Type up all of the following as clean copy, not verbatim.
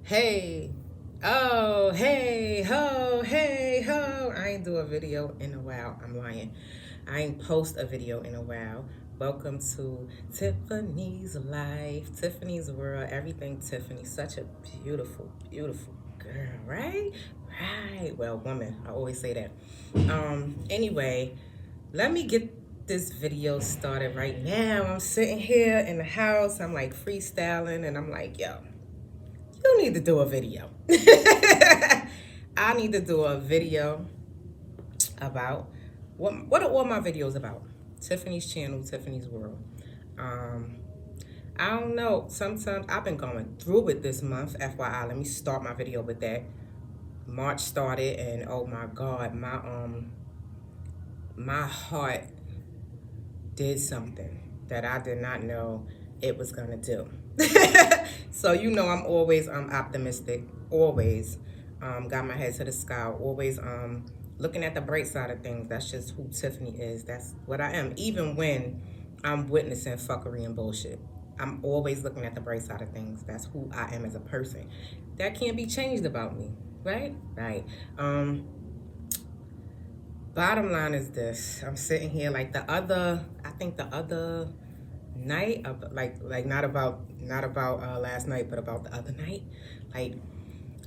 Hey, oh, hey, ho, hey, ho. I ain't do a video in a while. I'm lying. I ain't post a video in a while. Welcome to Tiffany's Life, Tiffany's World, everything Tiffany. Such a beautiful, beautiful girl, right? Right. Well, woman. I always say that. Anyway, let me get this video started right now. I'm sitting here in the house. I'm like freestyling and I'm like, yo, you need to do a video. I need to do a video about what are all my videos about? Tiffany's channel, Tiffany's world. Um, I don't know. Sometimes I've been going through it this month. FYI, let me start my video with that. March started, and oh my God, my heart did something that I did not know it was gonna do. So you know I'm always optimistic, always got my head to the sky, always looking at the bright side of things. That's just who Tiffany is. That's what I am. Even when I'm witnessing fuckery and bullshit, I'm always looking at the bright side of things. That's who I am as a person. That can't be changed about me, right? Right. Bottom line is this. I'm sitting here like the other night, like not about last night, but about the other night. Like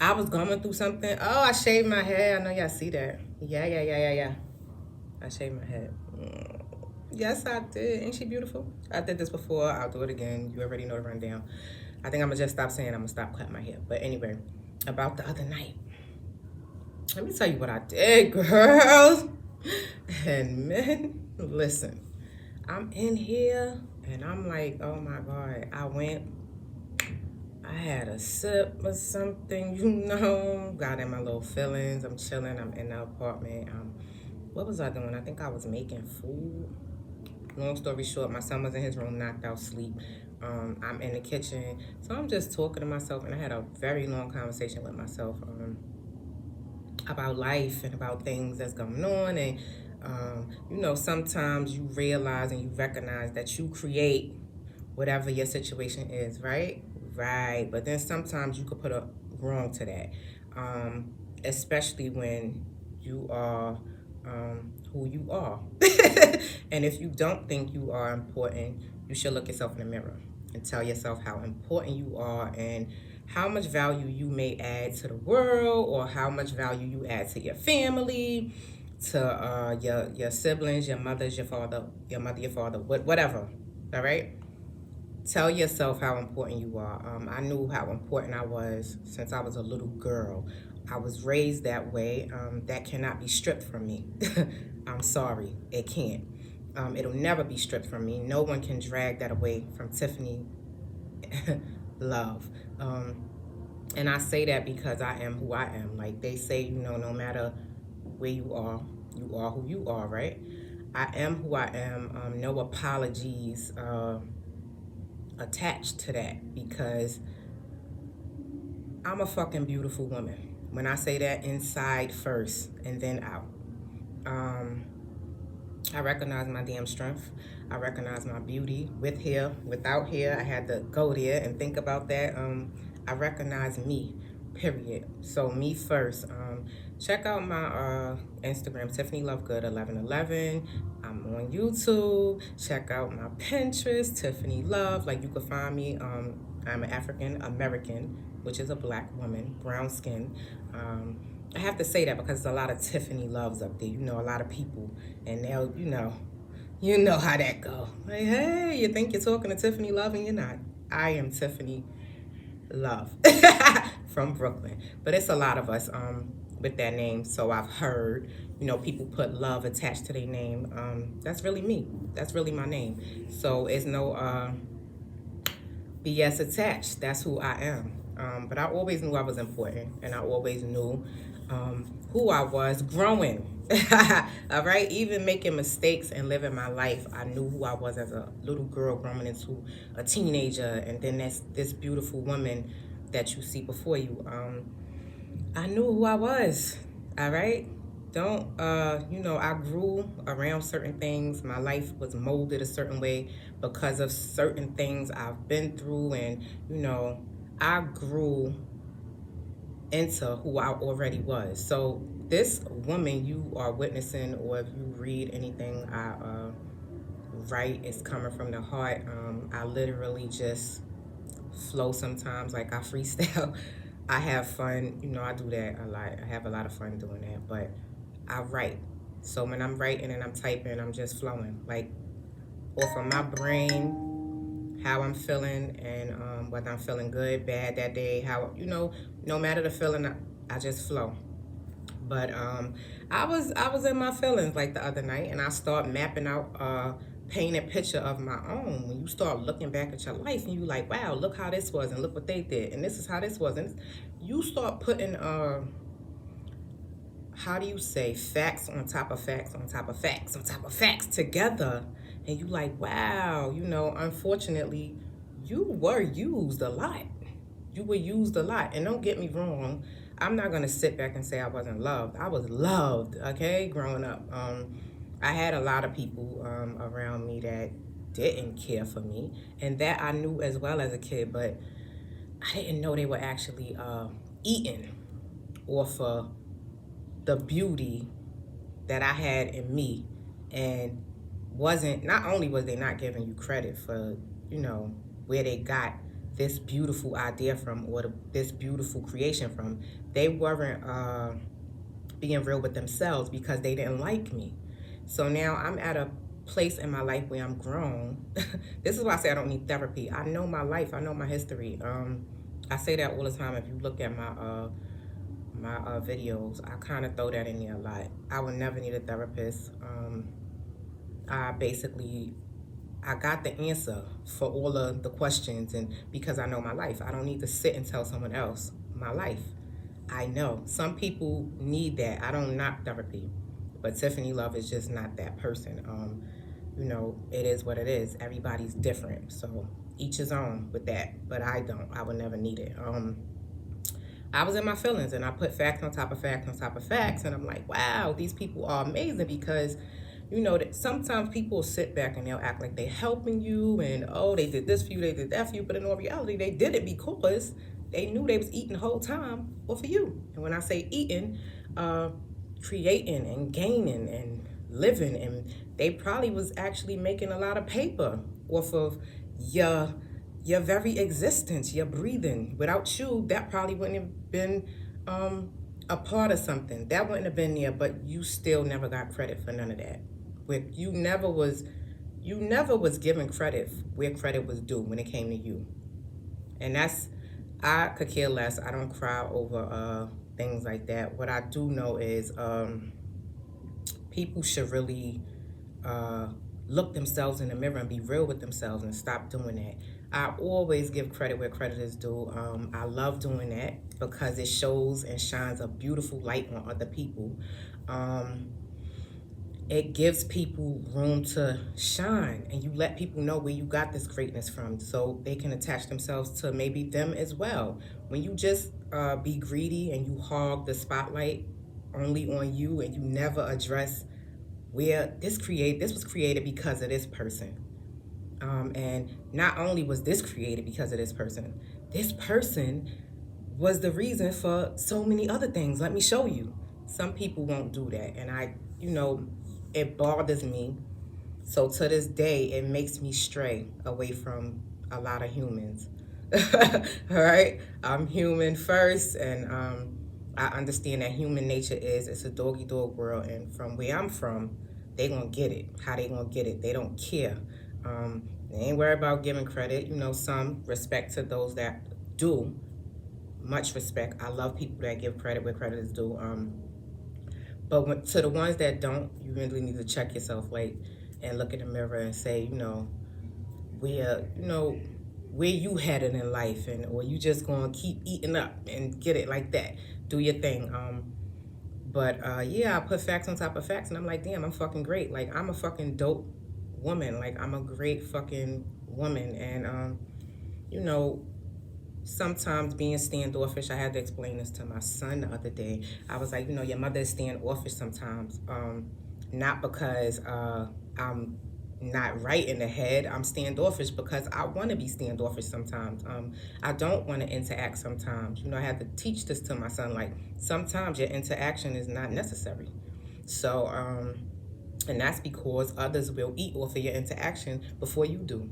I was going through something. Oh, I shaved my head. I know y'all see that. Yeah. I shaved my head. Yes, I did. Ain't she beautiful? I did this before. I'll do it again. You already know the rundown. I think I'm gonna just stop saying I'm gonna stop cutting my hair. But anyway, about the other night. Let me tell you what I did, girls and men. Listen, I'm in here and I'm like, oh my God. I had a sip or something, got in my little feelings. I'm chilling. I'm in the apartment. What was I doing? I think I was making food. Long story short, my son was in his room, knocked out sleep. I'm in the kitchen. So I'm just talking to myself, and I had a very long conversation with myself about life and about things that's going on. And, sometimes you realize and you recognize that you create whatever your situation is, right? Right. But then sometimes you could put a wrong to that, especially when you are who you are. And if you don't think you are important, you should look yourself in the mirror and tell yourself how important you are and how much value you may add to the world, or how much value you add to your family, to your siblings, your mothers, your father, whatever. All right? Tell yourself how important you are. I knew how important I was since I was a little girl. I was raised that way. That cannot be stripped from me. I'm sorry, it can't. It'll never be stripped from me. No one can drag that away from Tiffany love. And I say that because I am who I am. Like they say, no matter where you are who you are, right? I am who I am. No apologies attached to that, because I'm a fucking beautiful woman. When I say that, inside first and then out. I recognize my damn strength. I recognize my beauty, with hair, without hair. I had to go there and think about that. I recognize me, period. So me first. Check out my Instagram, Tiffany Lovegood 1111. I'm on YouTube. Check out my Pinterest, Tiffany Love. Like, you can find me. I'm an African American, which is a black woman, brown skin. I have to say that because there's a lot of Tiffany Loves up there. A lot of people, and they'll, you know how that go. Like, hey, you think you're talking to Tiffany Love and you're not. I am Tiffany Love from Brooklyn. But it's a lot of us with that name. So I've heard, people put love attached to their name. That's really me. That's really my name. So it's no BS attached. That's who I am. But I always knew I was important, and I always knew who I was growing. All right, even making mistakes and living my life, I knew who I was as a little girl growing into a teenager, and then that's this beautiful woman that you see before you. I knew who I was. All right, don't I grew around certain things. My life was molded a certain way because of certain things I've been through, and I grew into who I already was. So this woman you are witnessing, or if you read anything I write, is coming from the heart. I literally just flow sometimes, like I freestyle. I have fun, I do that a lot. I have a lot of fun doing that, but I write. So when I'm writing and I'm typing, I'm just flowing, like off of my brain, how I'm feeling, and whether I'm feeling good, bad that day, no matter the feeling, I just flow. But I was in my feelings like the other night, and I start mapping out painting a picture of my own. When you start looking back at your life, and you like, wow, look how this was, and look what they did, and this is how this was, and you start putting how do you say, facts on top of facts on top of facts on top of facts together, and you like, wow, unfortunately, you were used a lot. You were used a lot. And don't get me wrong, I'm not gonna sit back and say I wasn't loved. I was loved, okay, growing up. I had a lot of people around me that didn't care for me, and that I knew as well as a kid, but I didn't know they were actually eating off of the beauty that I had in me, and wasn't not only was they not giving you credit for where they got this beautiful idea from, or this beautiful creation from, they weren't being real with themselves because they didn't like me. So now I'm at a place in my life where I'm grown. This is why I say I don't need therapy. I know my life. I know my history. I say that all the time. If you look at my videos, I kind of throw that in there a lot. I would never need a therapist. I got the answer for all of the questions, and because I know my life, I don't need to sit and tell someone else my life. I know some people need that. I don't knock therapy, but Tiffany Love is just not that person. It is what it is. Everybody's different, so each his own with that. But I don't. I would never need it. I was in my feelings, and I put facts on top of facts on top of facts, and I'm like, wow, these people are amazing, because that sometimes people sit back and they'll act like they're helping you, and oh, they did this for you, they did that for you, but in all reality, they did it because they knew they was eating the whole time or for you. And when I say eating, creating and gaining and living, and they probably was actually making a lot of paper off of your very existence, your breathing. Without you, that probably wouldn't have been a part of something. That wouldn't have been there, but you still never got credit for none of that. You never was given credit where credit was due when it came to you. And I could care less. I don't cry over things like that. What I do know is people should really look themselves in the mirror and be real with themselves and stop doing that. I always give credit where credit is due. I love doing that because it shows and shines a beautiful light on other people. It gives people room to shine, and you let people know where you got this greatness from, so they can attach themselves to maybe them as well. When you just be greedy and you hog the spotlight only on you, and you never address where this was created because of this person. And not only was this created because of this person was the reason for so many other things. Let me show you. Some people won't do that, and it bothers me. So to this day, it makes me stray away from a lot of humans. All right, I'm human first, and I understand that human nature it's a doggy dog world, and from where I'm from, they gonna get it. How they gonna get it? They don't care. They ain't worried about giving credit. Some respect to those that do. Much respect. I love people that give credit where credit is due. But to the ones that don't, you really need to check yourself, like, and look in the mirror and say, where you headed in life, or you just gonna keep eating up and get it like that. Do your thing. But I put facts on top of facts, and I'm like, damn, I'm fucking great. Like, I'm a fucking dope woman. Like, I'm a great fucking woman. And sometimes being standoffish, I had to explain this to my son the other day. I was like, your mother is standoffish sometimes. Not because I'm not right in the head. I'm standoffish because I want to be standoffish sometimes. I don't want to interact sometimes. You know, I had to teach this to my son, like, sometimes your interaction is not necessary. So, and that's because others will eat off of your interaction before you do.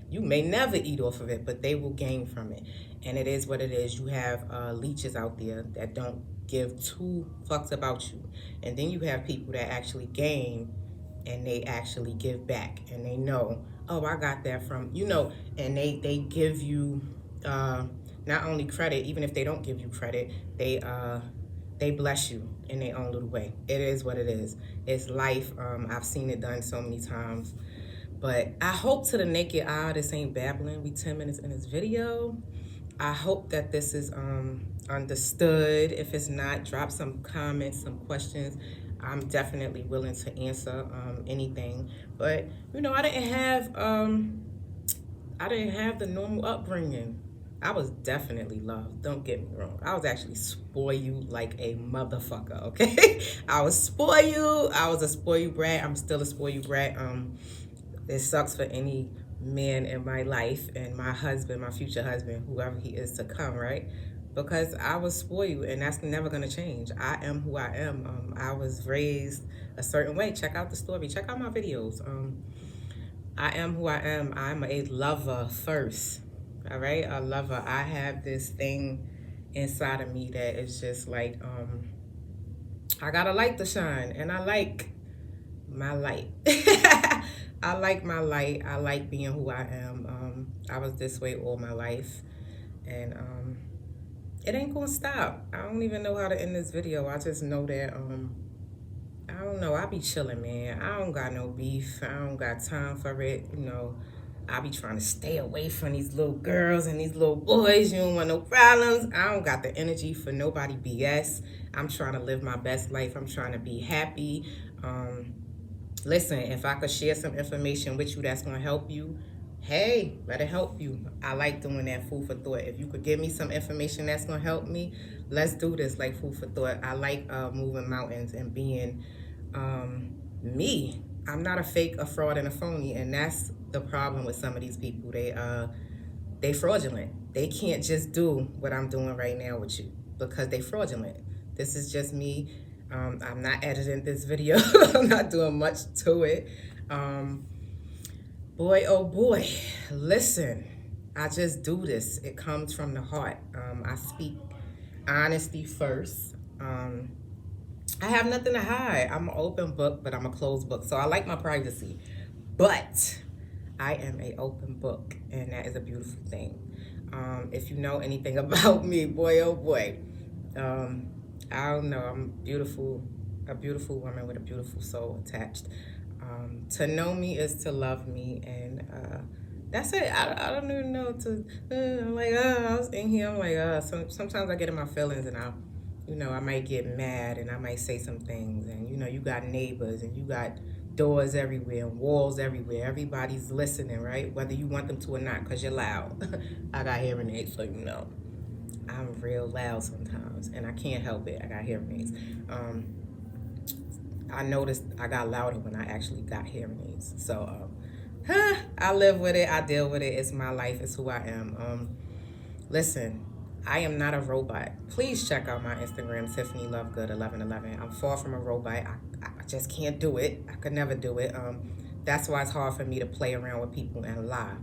You may never eat off of it, but they will gain from it. And it is what it is. You have leeches out there that don't give two fucks about you. And then you have people that actually gain and they actually give back. And they know, oh, I got that from, you know, and they give you not only credit, even if they don't give you credit, they bless you in their own little way. It is what it is. It's life. I've seen it done so many times. But I hope to the naked eye, this ain't babbling. We 10 minutes in this video. I hope that this is understood. If it's not, drop some comments, some questions. I'm definitely willing to answer anything. But you know, I didn't have the normal upbringing. I was definitely loved. Don't get me wrong. I was actually spoiled like a motherfucker. Okay, I was spoiled. I was a spoiled brat. I'm still a spoiled brat. It sucks for any man in my life and my husband, my future husband, whoever he is to come, right? Because I was spoiled and that's never gonna change. I am who I am. I was raised a certain way. Check out the story. Check out my videos. I am who I am. I'm a lover first, all right? A lover. I have this thing inside of me that is just like, I got a light to shine and I like my light. I like my light. I like being who I am. I was this way all my life. And it ain't gonna stop. I don't even know how to end this video. I just know that, I don't know. I be chilling, man. I don't got no beef. I don't got time for it. You know, I be trying to stay away from these little girls and these little boys. You don't want no problems. I don't got the energy for nobody BS. I'm trying to live my best life. I'm trying to be happy. Listen, if I could share some information with you that's going to help you, hey, let it help you. I like doing that, food for thought. If you could give me some information that's going to help me, let's do this, like food for thought. I like moving mountains and being me. I'm not a fake, a fraud, and a phony, and that's the problem with some of these people. They fraudulent. They can't just do what I'm doing right now with you because they fraudulent. This is just me. I'm not editing this video. I'm not doing much to it. Boy, oh boy, listen, I just do this. It comes from the heart. I speak honesty first. I have nothing to hide. I'm an open book, but I'm a closed book. So I like my privacy, but I am an open book, and that is a beautiful thing. If you know anything about me, boy, oh boy, I don't know, I'm beautiful, a beautiful woman with a beautiful soul attached. To know me is to love me, and that's it. I don't even know I'm like, I was in here, I'm like, sometimes I get in my feelings and I might get mad and I might say some things, and you got neighbors and you got doors everywhere and walls everywhere. Everybody's listening, right? Whether you want them to or not, because you're loud. I got hearing aids, so you know. I'm real loud sometimes, and I can't help it. I got hearing aids. I noticed I got louder when I actually got hearing aids. So, I live with it. I deal with it. It's my life. It's who I am. Listen, I am not a robot. Please check out my Instagram, Tiffany Lovegood 1111. I'm far from a robot. I just can't do it. I could never do it. That's why it's hard for me to play around with people and lie,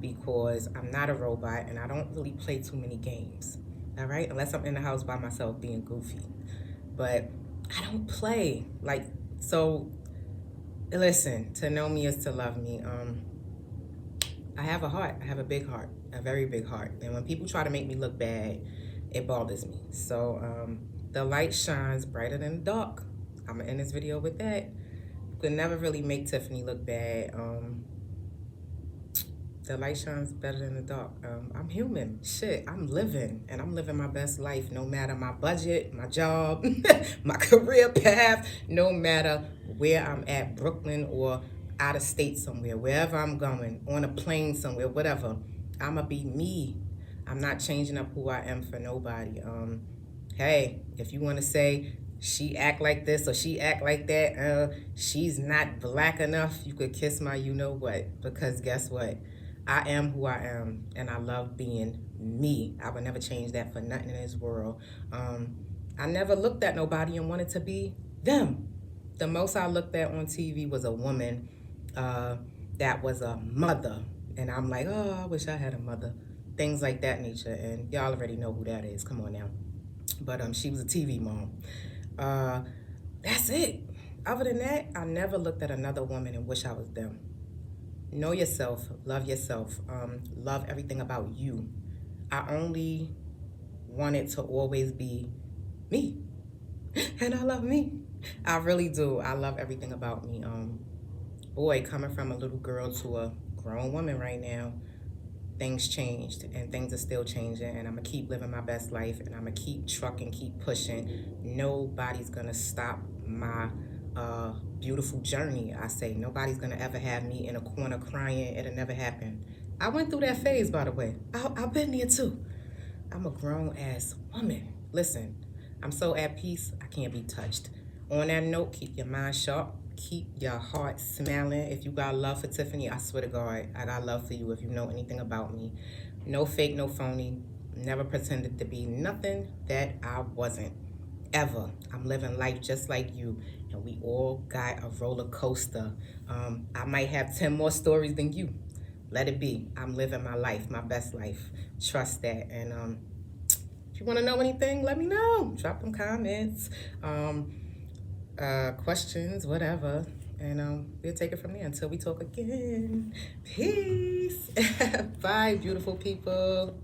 because I'm not a robot and I don't really play too many games. All right, unless I'm in the house by myself being goofy, but I don't play like so. Listen, to know me is to love me. I have a heart. I have a big heart, a very big heart, and when people try to make me look bad, it bothers me. So the light shines brighter than the dark. I'm gonna end this video with that. You could never really make Tiffany look bad. The light shines better than the dark. I'm human. Shit, I'm living, and I'm living my best life, no matter my budget, my job, my career path, no matter where I'm at, Brooklyn or out of state somewhere, wherever I'm going, on a plane somewhere, whatever. I'ma be me. I'm not changing up who I am for nobody. Hey, if you want to say she act like this or she act like that. She's not black enough. You could kiss my you know what, because guess what? I am who I am, and I love being me. I would never change that for nothing in this world. I never looked at nobody and wanted to be them. The most I looked at on TV was a woman that was a mother, and I'm like, oh, I wish I had a mother. Things like that nature, and y'all already know who that is. Come on now. But she was a TV mom. Uh, that's it. Other than that, I never looked at another woman and wish I was them. Know yourself, love everything about you. I only wanted to always be me, and I love me. I really do. I love everything about me. Boy, coming from a little girl to a grown woman right now, things changed and things are still changing, and I'm gonna keep living my best life, and I'm gonna keep trucking, keep pushing. Nobody's gonna stop my beautiful journey. I say nobody's gonna ever have me in a corner crying. It'll never happen. I went through that phase, by the way. I've been there too. I'm a grown ass woman. Listen, I'm so at peace, I can't be touched. On that note, keep your mind sharp. Keep your heart smiling. If you got love for Tiffany, I swear to God, I got love for you if you know anything about me. No fake, no phony. Never pretended to be nothing that I wasn't. Ever. I'm living life just like you, and we all got a roller coaster. I might have 10 more stories than you. Let it be. I'm living my life, my best life. Trust that. And if you want to know anything, let me know. Drop them comments, questions, whatever. And we'll take it from there until we talk again. Peace. Bye, beautiful people.